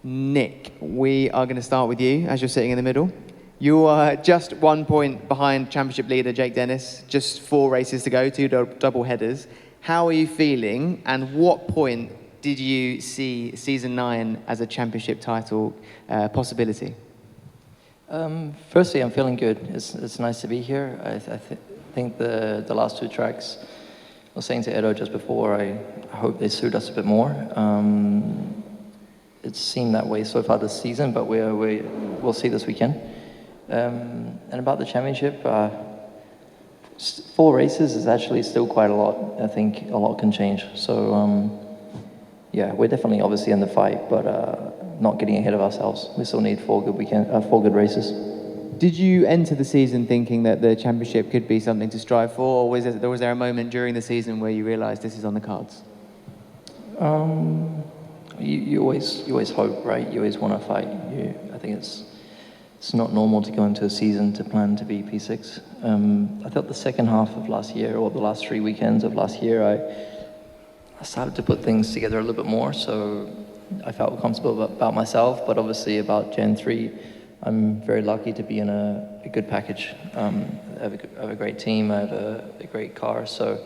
Nick, we are going to start with you as you're sitting in the middle. You are just 1 point behind championship leader Jake Dennis, just 4 races to go, 2 double headers. How are you feeling, and what point did you see season 9 as a championship title possibility? Firstly, I'm feeling good. It's nice to be here. I think the last 2 tracks, I was saying to Edo just before, I hope they suit us a bit more. It's seemed that way so far this season, but we'll see this weekend. And about the championship, 4 races is actually still quite a lot. I think a lot can change. So yeah, we're definitely obviously in the fight, but not getting ahead of ourselves. We still need 4 good races. Did you enter the season thinking that the championship could be something to strive for, or was there a moment during the season where you realised this is on the cards? You always hope, right? You always want to fight. I think it's not normal to go into a season to plan to be P6. I thought the second half of last year, or the last 3 weekends of last year, I started to put things together a little bit more, so I felt comfortable about myself, but obviously about Gen 3, I'm very lucky to be in a good package. I have a great team, I have a great car, so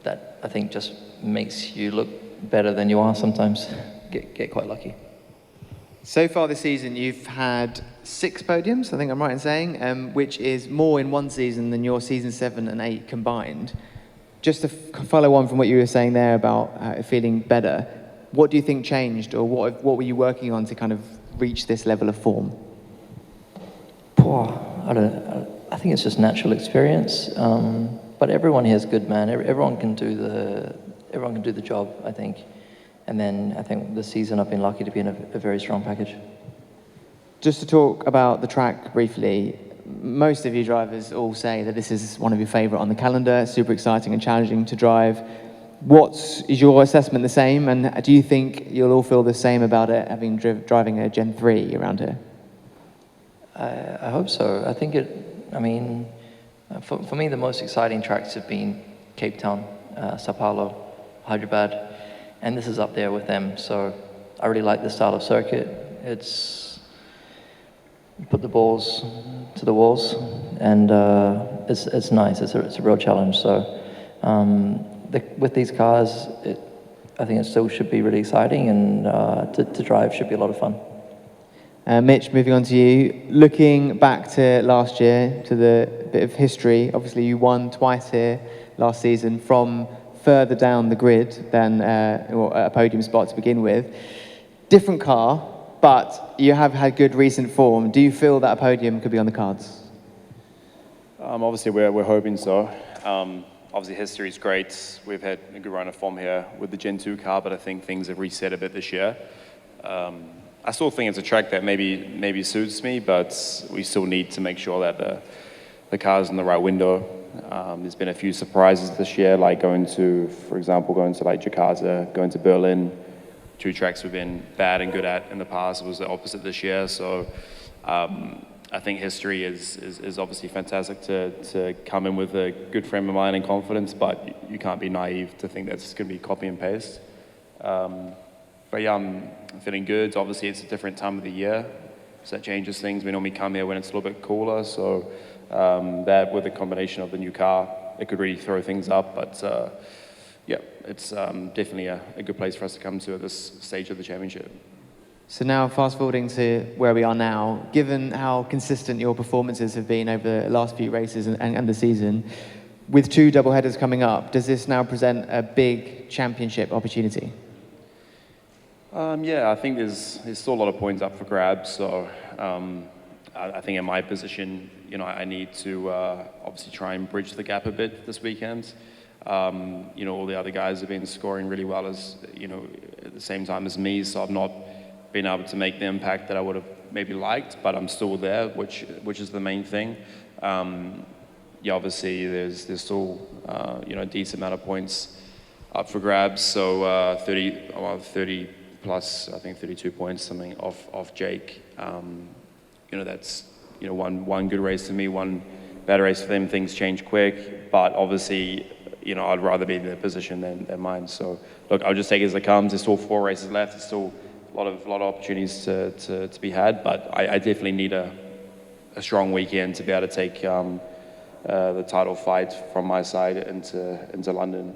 that I think just makes you look better than you are sometimes. Get quite lucky. So far this season, you've had 6 podiums, I think I'm right in saying, which is more in one season than your season 7 and 8 combined. Just to follow on from what you were saying there about feeling better, what do you think changed, or what were you working on to kind of reach this level of form? I think it's just natural experience, but everyone here is good, man. Everyone can do the job, I think. And then I think this season I've been lucky to be in a very strong package. Just to talk about the track briefly, most of you drivers all say that this is one of your favourite on the calendar, super exciting and challenging to drive. Is your assessment the same, and do you think you'll all feel the same about it, having driving a Gen 3 around here? I hope so. I think for me the most exciting tracks have been Cape Town, Sao Paulo, Hyderabad, and this is up there with them. So I really like this style of circuit. You put the balls to the walls, and it's nice. It's a real challenge. So with these cars, I think it still should be really exciting, and to drive should be a lot of fun. Mitch, moving on to you. Looking back to last year, to the bit of history, obviously you won twice here last season from further down the grid than a podium spot to begin with. Different car, but you have had good recent form. Do you feel that a podium could be on the cards? Obviously, we're hoping so. Obviously, history is great. We've had a good run of form here with the Gen 2 car, but I think things have reset a bit this year. I still think it's a track that maybe suits me, but we still need to make sure that the car's in the right window. There's been a few surprises this year, like going to like Jakarta, going to Berlin. 2 tracks we've been bad and good at in the past. It was the opposite this year. So I think history is obviously fantastic to come in with a good frame of mind and confidence, but you can't be naive to think that's going to be copy and paste. But yeah, I'm feeling good. Obviously, it's a different time of the year, so that changes things. We normally come here when it's a little bit cooler, so that with a combination of the new car, it could really throw things up. But yeah, it's definitely a good place for us to come to at this stage of the championship. So now, fast forwarding to where we are now, given how consistent your performances have been over the last few races and the season, with 2 double headers coming up, does this now present a big championship opportunity? Yeah, I think there's still a lot of points up for grabs. So I think in my position, I need to obviously try and bridge the gap a bit this weekend. All the other guys have been scoring really well at the same time as me, so I've not been able to make the impact that I would have maybe liked, but I'm still there, which is the main thing. Yeah, obviously there's still a decent amount of points up for grabs. So 30 plus, I think 32 points something off Jake. That's one good race for me, one bad race for them. Things change quick, but obviously I'd rather be in their position than mine. So look, I'll just take it as it comes. There's still 4 races left. There's still lot of opportunities to be had, but I definitely need a strong weekend to be able to take the title fight from my side into London.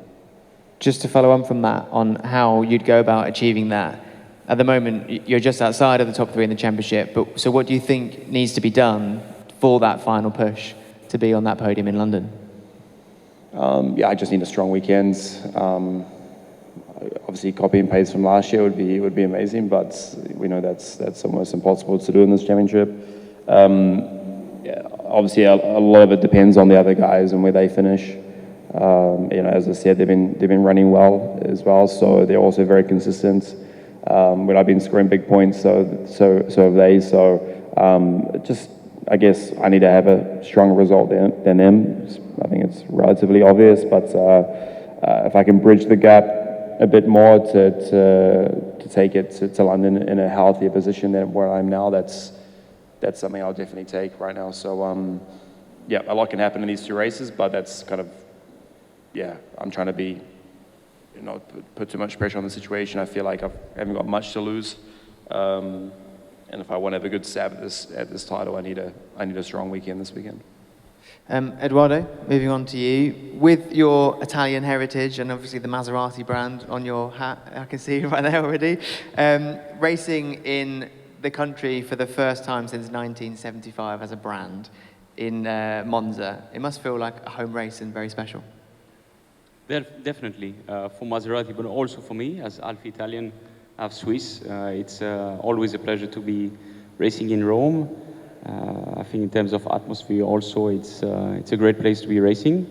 Just to follow on from that, on how you'd go about achieving that. At the moment, you're just outside of the top 3 in the championship, but so what do you think needs to be done for that final push to be on that podium in London? Yeah, I just need a strong weekend. Obviously, copy and paste from last year would be amazing, but we know that's almost impossible to do in this championship. Yeah, obviously, a lot of it depends on the other guys and where they finish. You know, as I said, they've been running well as well, so they're also very consistent. When I've been scoring big points, so have they. So just, I guess I need to have a stronger result than them. I think it's relatively obvious, but if I can bridge the gap a bit more to take it to London in a healthier position than where I'm now, that's something I'll definitely take right now. So yeah, a lot can happen in these 2 races, but that's kind of, yeah, I'm trying to be, you know, put too much pressure on the situation. I feel like I haven't got much to lose, and if I want to have a good stab at this title, I need a strong weekend this weekend. Edoardo, moving on to you. With your Italian heritage and obviously the Maserati brand on your hat, I can see right there already, racing in the country for the first time since 1975 as a brand in Monza, it must feel like a home race and very special. Definitely, for Maserati, but also for me, as half Italian, half Swiss. It's always a pleasure to be racing in Rome. I think in terms of atmosphere also, it's a great place to be racing.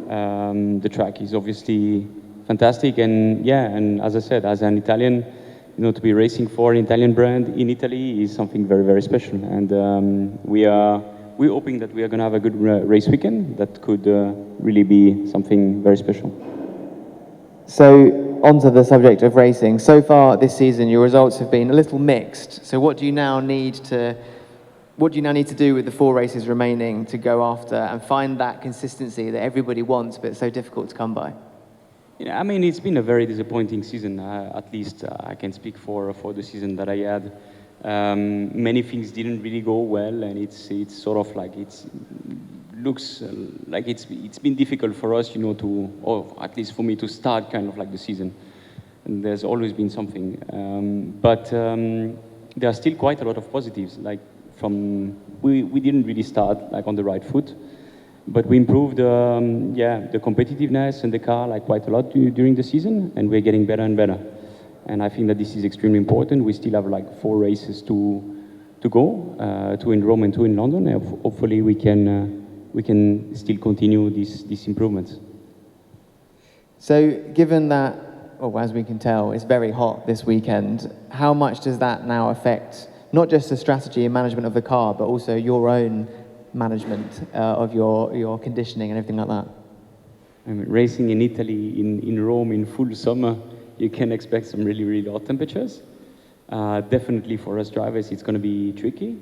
The track is obviously fantastic, and yeah, and as I said, as an Italian, you know, to be racing for an Italian brand in Italy is something very, very special. And we're hoping that we are going to have a good race weekend that could really be something very special. So, onto the subject of racing. So far this season, your results have been a little mixed. So, what do you now need to do with the 4 races remaining to go after and find that consistency that everybody wants, but it's so difficult to come by? Yeah, I mean, it's been a very disappointing season. At least I can speak for the season that I had. Many things didn't really go well, and it's sort of like looks like it's been difficult for us, you know, or at least for me to start kind of like the season. And there's always been something, but there are still quite a lot of positives. Like we didn't really start like on the right foot, but we improved the competitiveness in the car like quite a lot during the season, and we're getting better and better. And I think that this is extremely important. We still have like 4 races to go, 2 in Rome and 2 in London. And hopefully we can still continue these improvements. So given that, as we can tell, it's very hot this weekend, how much does that now affect not just the strategy and management of the car, but also your own management of your conditioning and everything like that? I mean, racing in Italy, in Rome, in full summer, you can expect some really, really hot temperatures. Definitely for us drivers, it's going to be tricky.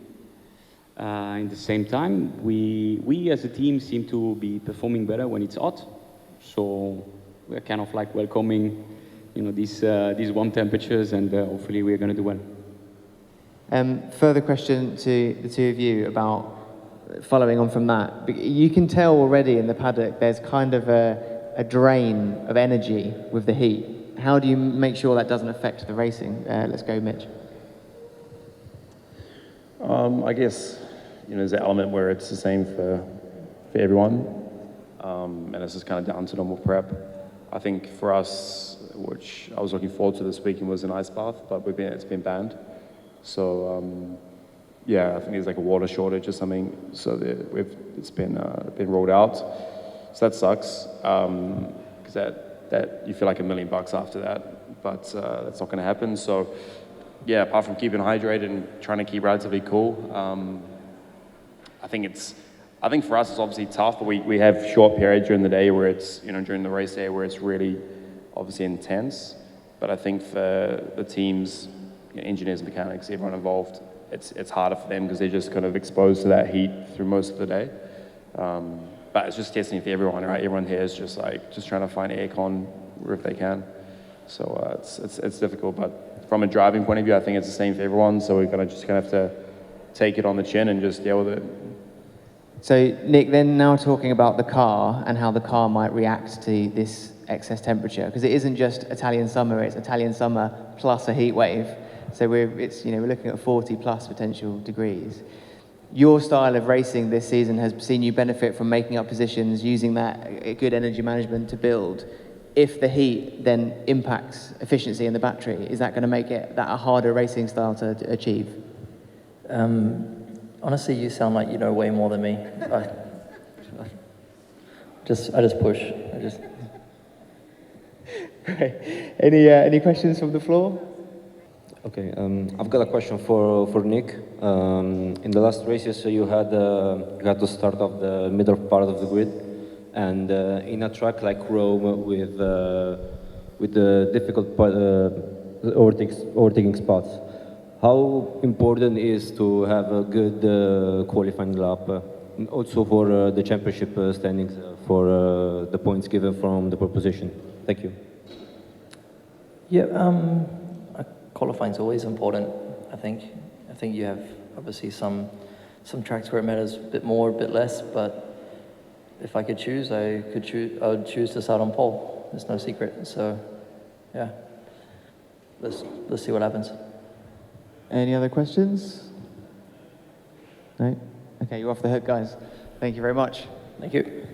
In the same time, we as a team seem to be performing better when it's hot. So we're kind of like welcoming, you know, these warm temperatures, and hopefully we're going to do well. Further question to the 2 of you about following on from that. You can tell already in the paddock there's kind of a drain of energy with the heat. How do you make sure that doesn't affect the racing? Let's go, Mitch. I guess, you know, there's an element where it's the same for everyone, and it's just kind of down to normal prep. I think for us, which I was looking forward to this weekend, was an ice bath, but it's been banned. So yeah, I think there's like a water shortage or something. So it's been rolled out. So that sucks, because that you feel like $1 million after that, but that's not going to happen. So yeah, apart from keeping hydrated and trying to keep relatively cool, I think for us it's obviously tough, but we have short periods during the day where it's, you know, during the race day where it's really obviously intense. But I think for the teams, you know, engineers, mechanics, everyone involved, it's harder for them because they're just kind of exposed to that heat through most of the day. But it's just testing for everyone, right? Everyone here is just trying to find aircon wherever they can. So it's difficult, but from a driving point of view, I think it's the same for everyone. So we're gonna have to take it on the chin and just deal with it. So Nick, then now talking about the car and how the car might react to this excess temperature, because it isn't just Italian summer, it's Italian summer plus a heat wave. So we're looking at 40 plus potential degrees. Your style of racing this season has seen you benefit from making up positions, using that good energy management to build. If the heat then impacts efficiency in the battery, is that going to make it that a harder racing style to achieve? Honestly, you sound like you know way more than me. I just push. Great. Any questions from the floor? Okay, I've got a question for Nick. In the last races, you had to start off the middle part of the grid, and in a track like Rome with the difficult overtaking spots, how important is to have a good qualifying lap, also for the championship standings, for the points given from the pole position? Thank you. Yeah, qualifying is always important, I think. I think you have obviously some tracks where it matters a bit more, a bit less, but if I could choose, I would choose to start on pole. There's no secret. So, yeah, let's see what happens. Any other questions? No? Okay, you're off the hook, guys. Thank you very much. Thank you.